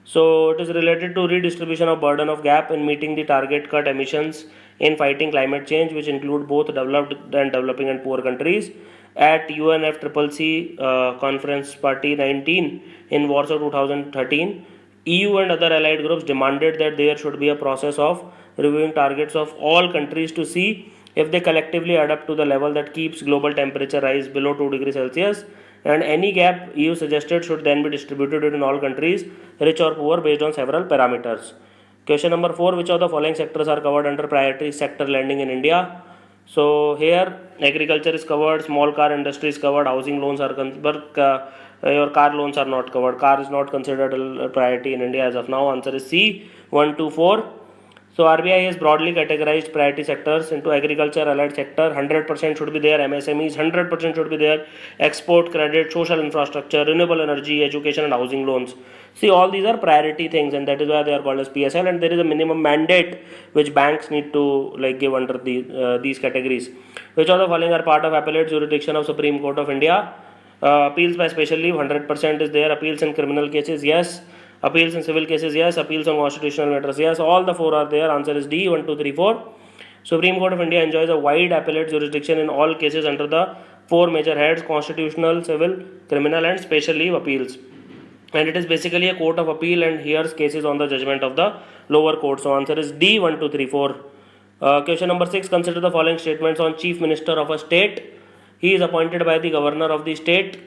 So it is related to redistribution of burden of gap in meeting the target cut emissions in fighting climate change, which include both developed and developing and poor countries. At UNFCCC Conference Party 19 in Warsaw 2013, EU and other allied groups demanded that there should be a process of reviewing targets of all countries to see if they collectively add up to the level that keeps global temperature rise below 2 degrees Celsius, and any gap EU suggested should then be distributed in all countries, rich or poor, based on several parameters. Question number 4. Which of the following sectors are covered under priority sector lending in India? So here agriculture is covered, small car industry is covered, housing loans are but your car loans are not covered. Car is not considered a priority in India as of now. Answer is C, 1, 2, 4. So RBI has broadly categorized priority sectors into agriculture, allied sector, 100% should be there, MSMEs 100% should be there, export credit, social infrastructure, renewable energy, education and housing loans. See, all these are priority things, and that is why they are called as PSL, and there is a minimum mandate which banks need to like give under these categories. Which of the following are part of appellate jurisdiction of Supreme Court of India? Appeals by special leave 100% is there. Appeals in criminal cases, yes. Appeals in civil cases, yes. Appeals on constitutional matters, yes. All the four are there. Answer is D, 1, 2, 3, 4. Supreme Court of India enjoys a wide appellate jurisdiction in all cases under the four major heads: constitutional, civil, criminal and special leave appeals. And it is basically a court of appeal and hears cases on the judgment of the lower court. So answer is D, 1, 2, 3, 4. Question number 6. Consider the following statements on Chief Minister of a state. He is appointed by the governor of the state.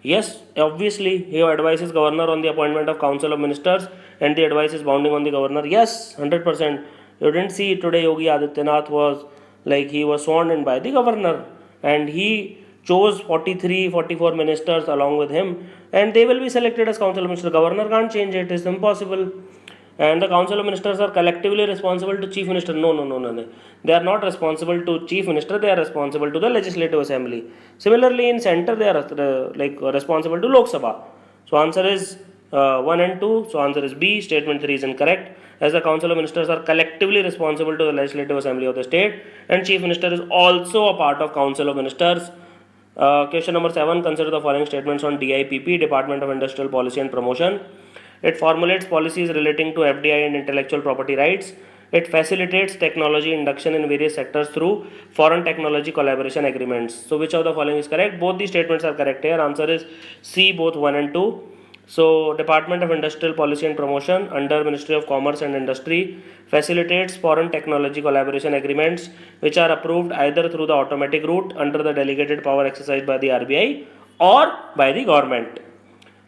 Yes, obviously, he advises governor on the appointment of council of ministers, and the advice is bounding on the governor. Yes, 100%. You didn't see today Yogi Adityanath was like he was sworn in by the governor, and he chose 43, 44 ministers along with him, and they will be selected as council of ministers. Governor can't change it; it's impossible. And the council of ministers are collectively responsible to chief minister. No. They are not responsible to chief minister. They are responsible to the legislative assembly. Similarly, in center they are responsible to Lok Sabha. So answer is 1 and 2. So answer is B. Statement 3 is incorrect, as the council of ministers are collectively responsible to the legislative assembly of the state, and chief minister is also a part of council of ministers. Question number 7. Consider the following statements on DIPP, Department of Industrial Policy and Promotion. It formulates policies relating to FDI and intellectual property rights. It facilitates technology induction in various sectors through foreign technology collaboration agreements. So which of the following is correct? Both these statements are correct here. Answer is C, both 1 and 2. So Department of Industrial Policy and Promotion under Ministry of Commerce and Industry facilitates foreign technology collaboration agreements which are approved either through the automatic route under the delegated power exercised by the RBI or by the government.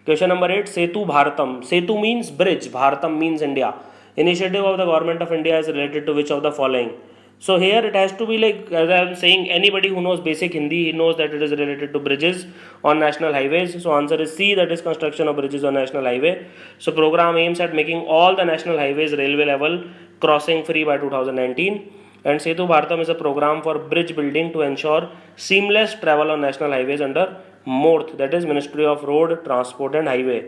Question number 8. Setu Bharatam. Setu means bridge. Bharatam means India. Initiative of the government of India is related to which of the following? So here it has to be like, as I am saying, anybody who knows basic Hindi, he knows that it is related to bridges on national highways. So answer is C, that is construction of bridges on national highway. So program aims at making all the national highways railway level crossing free by 2019. And Setu Bharatam is a program for bridge building to ensure seamless travel on national highways under MORTH, that is Ministry of Road, Transport and Highway.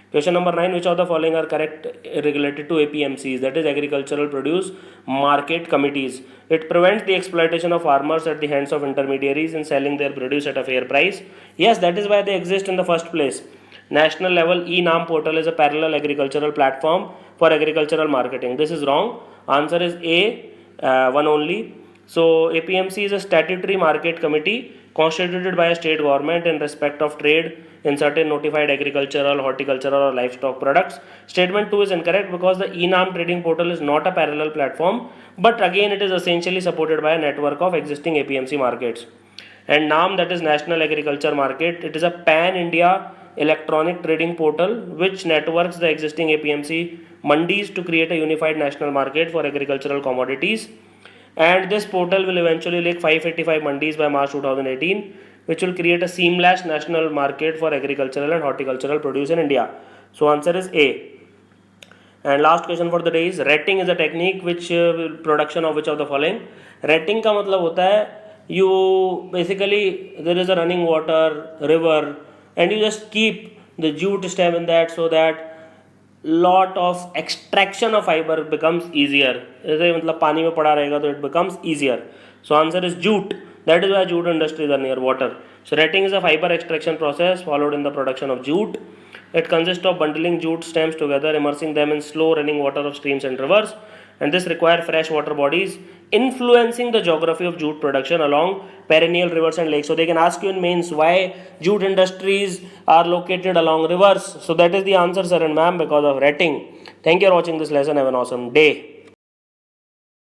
Question number 9. Which of the following are correct related to APMCs, that is Agricultural Produce Market Committees? It prevents the exploitation of farmers at the hands of intermediaries in selling their produce at a fair price. Yes, that is why they exist in the first place. National level e-NAM portal is a parallel agricultural platform for agricultural marketing. This is wrong. Answer is A, 1 only. So APMC is a statutory market committee constituted by a state government in respect of trade in certain notified agricultural, horticultural or livestock products. Statement 2 is incorrect because the e-NAM trading portal is not a parallel platform, but again it is essentially supported by a network of existing APMC markets. And NAM, that is National Agriculture Market, it is a pan-India electronic trading portal which networks the existing APMC mandis to create a unified national market for agricultural commodities. And this portal will eventually link 585 mandis by March 2018, which will create a seamless national market for agricultural and horticultural produce in India. So answer is A. And last question for the day is retting is a technique which production of which of the following? Retting का मतलब होता है you basically there is a running water river and you just keep the jute stem in that so that lot of extraction of fiber becomes easier. जैसे मतलब पानी में पड़ा रहेगा तो it becomes easier. So answer is jute. That is why jute industries are near water. So retting is a fiber extraction process followed in the production of jute. It consists of bundling jute stems together, immersing them in slow running water of streams and rivers, and this requires fresh water bodies influencing the geography of jute production along perennial rivers and lakes. So they can ask you in mains why jute industries are located along rivers. So that is the answer, sir and ma'am, because of retting. Thank you for watching this lesson. Have an awesome day.